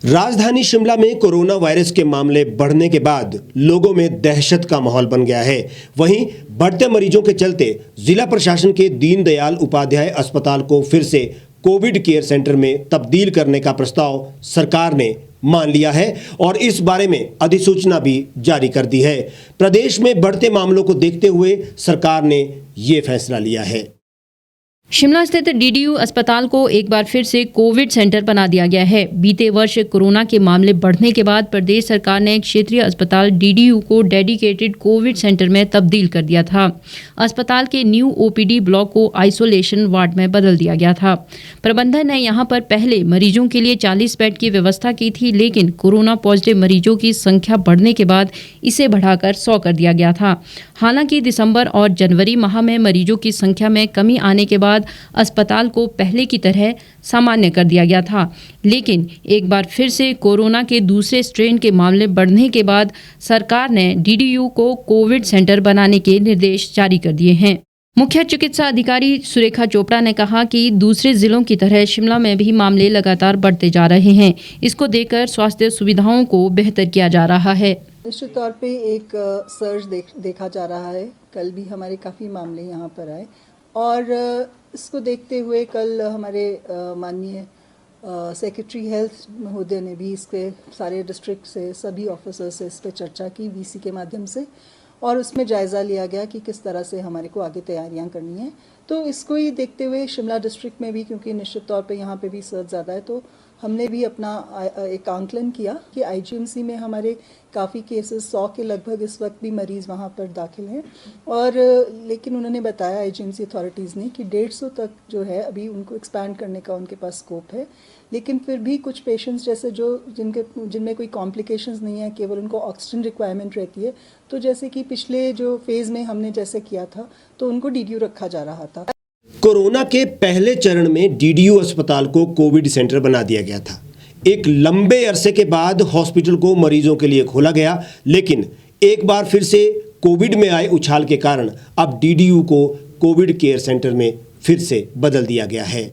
राजधानी शिमला में corona virus के मामले बढ़ने के बाद लोगों में दहशत का माहौल बन गया है। वहीं बढ़ते मरीजों के चलते जिला प्रशासन के दीनदयाल उपाध्याय अस्पताल को फिर से कोविड केयर सेंटर में तब्दील करने का प्रस्ताव सरकार ने मान लिया है और इस बारे में अधिसूचना भी जारी कर दी है। प्रदेश में बढ़ते मामलों को देखते हुए सरकार ने ये फैसला लिया है। शिमला स्थित डीडीयू अस्पताल को एक बार फिर से कोविड सेंटर बना दिया गया है। बीते वर्ष कोरोना के मामले बढ़ने के बाद प्रदेश सरकार ने क्षेत्रीय अस्पताल डीडीयू को डेडिकेटेड कोविड सेंटर में तब्दील कर दिया था। अस्पताल के न्यू ओपीडी ब्लॉक को आइसोलेशन वार्ड में बदल दिया गया था। प्रबंधन ने यहां पर पहले मरीजों के लिए 40 बेड की व्यवस्था की थी, लेकिन कोरोना पॉजिटिव मरीजों की संख्या बढ़ने के बाद इसे बढ़ाकर 100 कर दिया गया था। हालांकि दिसंबर और जनवरी माह में मरीजों की संख्या में कमी आने के बाद अस्पताल को पहले की तरह सामान्य कर दिया गया था, लेकिन एक बार फिर से कोरोना के दूसरे स्ट्रेन के मामले बढ़ने के बाद सरकार ने डीडीयू को कोविड सेंटर बनाने के निर्देश जारी कर दिए हैं। मुख्य चिकित्सा अधिकारी सुरेखा चोपड़ा ने कहा कि दूसरे जिलों की तरह शिमला में भी मामले लगातार बढ़ते जा रहे हैं। इसको देखकर स्वास्थ्य सुविधाओं को बेहतर किया जा रहा है। निश्चित तौर पे एक सर्ज देखा जा रहा है। कल भी हमारे काफ़ी मामले यहाँ पर आए और इसको देखते हुए कल हमारे माननीय सेक्रेटरी हेल्थ महोदय ने भी इसके सारे डिस्ट्रिक्ट से सभी ऑफिसर्स से इस पर चर्चा की वीसी के माध्यम से, और उसमें जायज़ा लिया गया कि किस तरह से हमारे को आगे तैयारियां करनी है। तो इसको ही देखते हुए शिमला डिस्ट्रिक्ट में भी, क्योंकि निश्चित तौर पे यहाँ पे भी सर्च ज़्यादा है, तो हमने भी अपना एक आंकलन किया कि आईजीएमसी में हमारे काफ़ी केसेस 100 के लगभग इस वक्त भी मरीज़ वहाँ पर दाखिल हैं, और लेकिन उन्होंने बताया आईजीएमसी अथॉरिटीज़ ने कि 150 तक जो है अभी उनको एक्सपैंड करने का उनके पास स्कोप है। लेकिन फिर भी कुछ पेशेंट्स जैसे जो जिनमें कोई कॉम्प्लिकेशंस नहीं है, केवल उनको ऑक्सीजन रिक्वायरमेंट रहती है, तो जैसे कि पिछले जो फेज़ में हमने जैसे किया था तो उनको डीडीयू रखा जा रहा था। कोरोना के पहले चरण में डीडीयू अस्पताल को कोविड सेंटर बना दिया गया था। एक लंबे अरसे के बाद हॉस्पिटल को मरीजों के लिए खोला गया, लेकिन एक बार फिर से कोविड में आए उछाल के कारण अब डीडीयू को कोविड केयर सेंटर में फिर से बदल दिया गया है।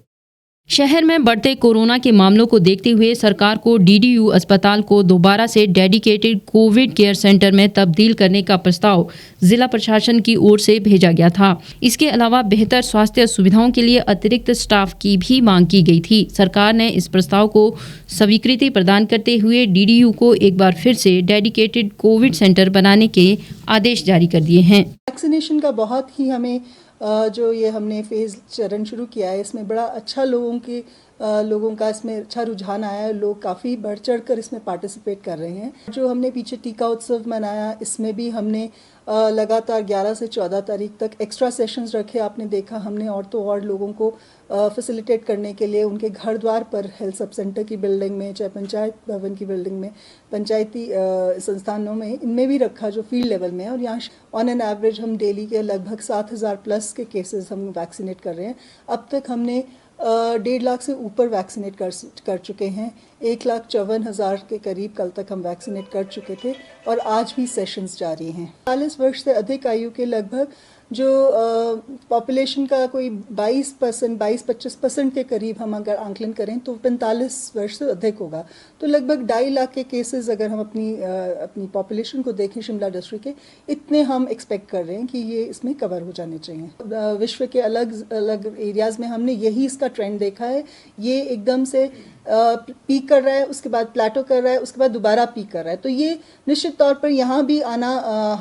शहर में बढ़ते कोरोना के मामलों को देखते हुए सरकार को डीडीयू अस्पताल को दोबारा से डेडिकेटेड कोविड केयर सेंटर में तब्दील करने का प्रस्ताव जिला प्रशासन की ओर से भेजा गया था। इसके अलावा बेहतर स्वास्थ्य सुविधाओं के लिए अतिरिक्त स्टाफ की भी मांग की गई थी। सरकार ने इस प्रस्ताव को स्वीकृति प्रदान करते हुए डीडीयू को एक बार फिर से डेडिकेटेड कोविड सेंटर बनाने के आदेश जारी कर दिए हैं। वैक्सीनेशन का बहुत ही हमें जो ये हमने फेज़ चरण शुरू किया है, इसमें बड़ा अच्छा लोगों का इसमें अच्छा रुझान आया है। लोग काफ़ी बढ़ चढ़ कर इसमें पार्टिसिपेट कर रहे हैं। जो हमने पीछे टीका उत्सव मनाया, इसमें भी हमने लगातार 11 से 14 तारीख तक एक्स्ट्रा सेशंस रखे। आपने देखा हमने और तो और लोगों को फैसिलिटेट करने के लिए उनके घर द्वार पर हेल्थ सब सेंटर की बिल्डिंग में, चाहे पंचायत भवन की बिल्डिंग में, पंचायती संस्थानों में, इनमें भी रखा जो फील्ड लेवल में है। और यहाँ ऑन एन एवरेज हम डेली के लगभग 7,000 प्लस के केसेस हम वैक्सीनेट कर रहे हैं। अब तक हमने 1.5 लाख से ऊपर वैक्सीनेट कर चुके हैं। 1,54,000 के करीब कल तक हम वैक्सीनेट कर चुके थे और आज भी सेशंस जारी हैं। 40 वर्ष से अधिक आयु के लगभग जो पॉपुलेशन का कोई 22-25% के करीब हम अगर आंकलन करें तो 45 वर्ष से अधिक होगा। तो लगभग 2.5 लाख के केसेस अगर हम अपनी पॉपुलेशन को देखें शिमला डिस्ट्रिक्ट के, इतने हम एक्सपेक्ट कर रहे हैं कि ये इसमें कवर हो जाने चाहिए। विश्व के अलग अलग एरियाज़ में हमने यही इसका ट्रेंड देखा है। ये एकदम से पीक कर रहा है, उसके बाद प्लेटो कर रहा है, उसके बाद दोबारा पीक कर रहा है। तो ये निश्चित तौर पर यहाँ भी आना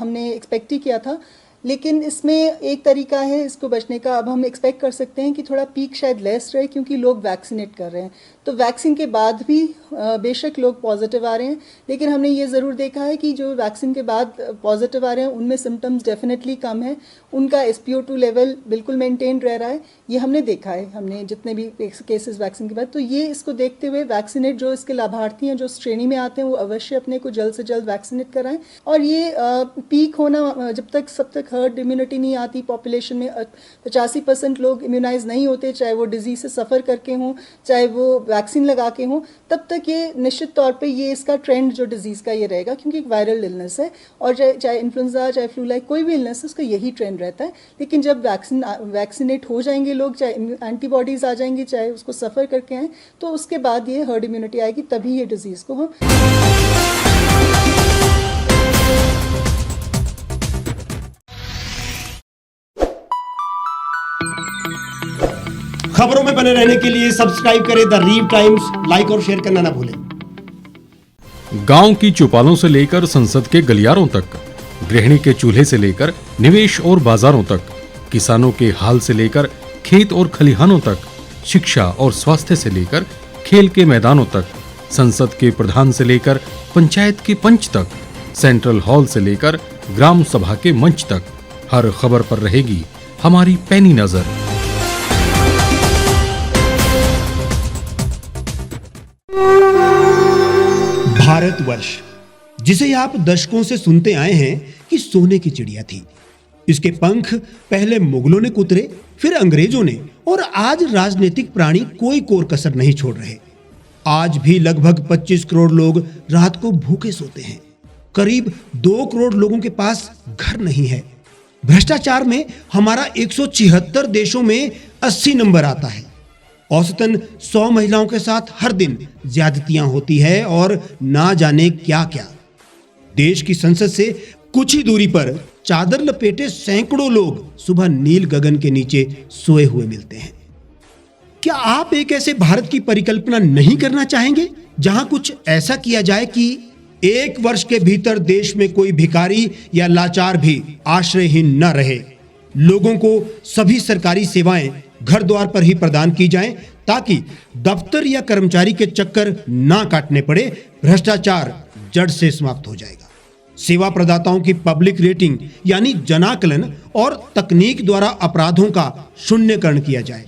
हमने एक्सपेक्ट ही किया था, लेकिन इसमें एक तरीका है इसको बचने का। अब हम एक्सपेक्ट कर सकते हैं कि थोड़ा पीक शायद लेस रहे, क्योंकि लोग वैक्सीनेट कर रहे हैं। तो वैक्सीन के बाद भी बेशक लोग पॉजिटिव आ रहे हैं, लेकिन हमने ये ज़रूर देखा है कि जो वैक्सीन के बाद पॉजिटिव आ रहे हैं उनमें सिम्टम्स डेफिनेटली कम है, उनका SpO2 लेवल बिल्कुल मेंटेन रह रहा है। ये हमने देखा है, हमने जितने भी केसेस वैक्सीन के बाद। तो ये इसको देखते हुए वैक्सीनेट जो इसके लाभार्थी हैं, जो श्रेणी में आते हैं, वो अवश्य अपने को जल्द से जल्द वैक्सीनेट कराएं। और ये पीक होना जब तक हर्ड इम्यूनिटी नहीं आती पॉपुलेशन में, 85% लोग इम्यूनाइज नहीं होते, चाहे वो डिजीज से सफ़र करके हों, चाहे वो वैक्सीन लगा के हों, तब तक ये निश्चित तौर पे ये इसका ट्रेंड जो डिजीज़ का ये रहेगा, क्योंकि एक वायरल इलनेस है और चाहे इन्फ्लुएंजा चाहे फ्लू लाइक कोई भी इलनेस है उसका यही ट्रेंड रहता है। लेकिन जब वैक्सीनेट हो जाएंगे लोग, चाहे एंटीबॉडीज़ आ जाएंगी, चाहे उसको सफ़र करके आएँ, तो उसके बाद ये हर्ड इम्यूनिटी आएगी, तभी ये डिजीज़ को हम। खबरों में बने रहने के लिए सब्सक्राइब करें द रीव टाइम्स, लाइक और शेयर करना ना भूलें। गांव की चौपालों से लेकर संसद के गलियारों तक, गृहिणी के चूल्हे से लेकर निवेश और बाजारों तक, किसानों के हाल से लेकर खेत और खलिहानों तक, शिक्षा और स्वास्थ्य से लेकर खेल के मैदानों तक, संसद के प्रधान से लेकर पंचायत के पंच तक, सेंट्रल हॉल से लेकर ग्राम सभा के मंच तक, हर खबर पर रहेगी हमारी पैनी नजर। भारतवर्ष, जिसे आप दशकों से सुनते आए हैं कि सोने की चिड़िया थी, इसके पंख पहले मुगलों ने कुतरे, फिर अंग्रेजों ने, और आज राजनीतिक प्राणी कोई कोर कसर नहीं छोड़ रहे। आज भी लगभग 25 करोड़ लोग रात को भूखे सोते हैं। करीब 2 करोड़ लोगों के पास घर नहीं है। भ्रष्टाचार में हमारा 176 देशों में 80 नंबर आता है। औसतन 100 महिलाओं के साथ हर दिन ज्यादतियां होती है और ना जाने क्या क्या। देश की संसद से कुछ ही दूरी पर चादर लपेटे सैकड़ों लोग सुबह नील गगन के नीचे सोए हुए मिलते हैं। क्या आप एक ऐसे भारत की परिकल्पना नहीं करना चाहेंगे जहां कुछ ऐसा किया जाए कि 1 वर्ष के भीतर देश में कोई भिखारी या लाचार भी आश्रयहीन न रहे? लोगों को सभी सरकारी सेवाएं घर द्वार पर ही प्रदान की जाएं, ताकि दफ्तर या कर्मचारी के चक्कर ना काटने पड़े। भ्रष्टाचार जड़ से समाप्त हो जाएगा। सेवा प्रदाताओं की पब्लिक रेटिंग यानी जनाकलन और तकनीक द्वारा अपराधों का शून्यकरण किया जाए।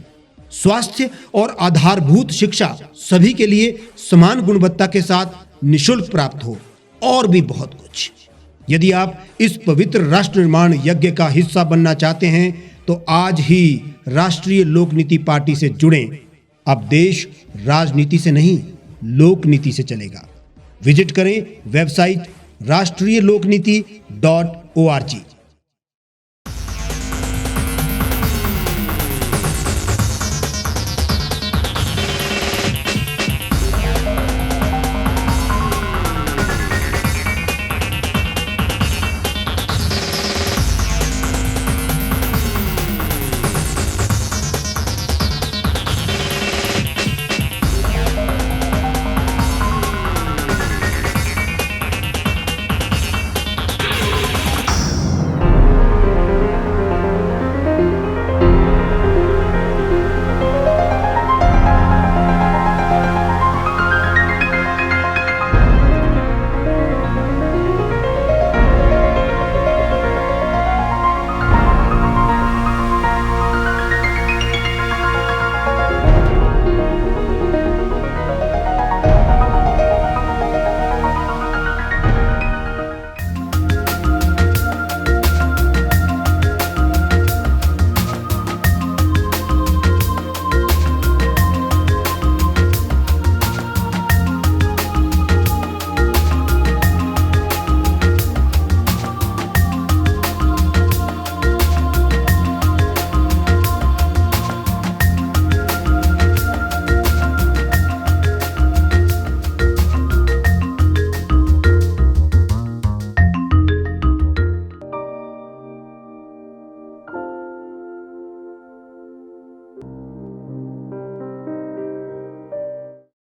स्वास्थ्य और आधारभूत शिक्षा सभी के लिए समान गुणवत्ता के साथ निःशुल्क प्राप्त हो, और भी बहुत कुछ। यदि आप इस पवित्र राष्ट्र निर्माण यज्ञ का हिस्सा बनना चाहते हैं तो आज ही राष्ट्रीय लोक नीति पार्टी से जुड़ें। अब देश राजनीति से नहीं, लोक नीति से चलेगा। विजिट करें वेबसाइट rashtriyalokniti.org।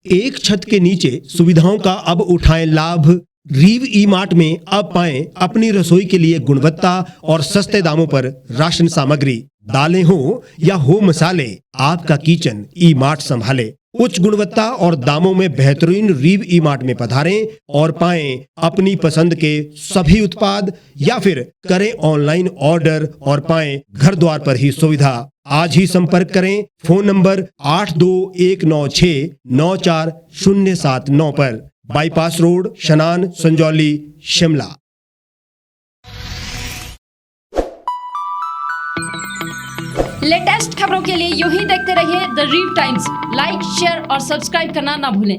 एक छत के नीचे सुविधाओं का अब उठाएं लाभ। रीव ई मार्ट में अब पाएं अपनी रसोई के लिए गुणवत्ता और सस्ते दामों पर राशन सामग्री। दालें हो या हो मसाले, आपका किचन ई मार्ट संभाले। उच्च गुणवत्ता और दामों में बेहतरीन रीव ई मार्ट में पधारें और पाएं अपनी पसंद के सभी उत्पाद, या फिर करें ऑनलाइन ऑर्डर और पाएं घर द्वार पर ही सुविधा। आज ही संपर्क करें फोन नंबर 8219694079 पर, बाईपास रोड, शनान, संजौली, शिमला। लेटेस्ट खबरों के लिए यूं ही देखते रहिए द रीव टाइम्स। लाइक, शेयर और सब्सक्राइब करना ना भूलें।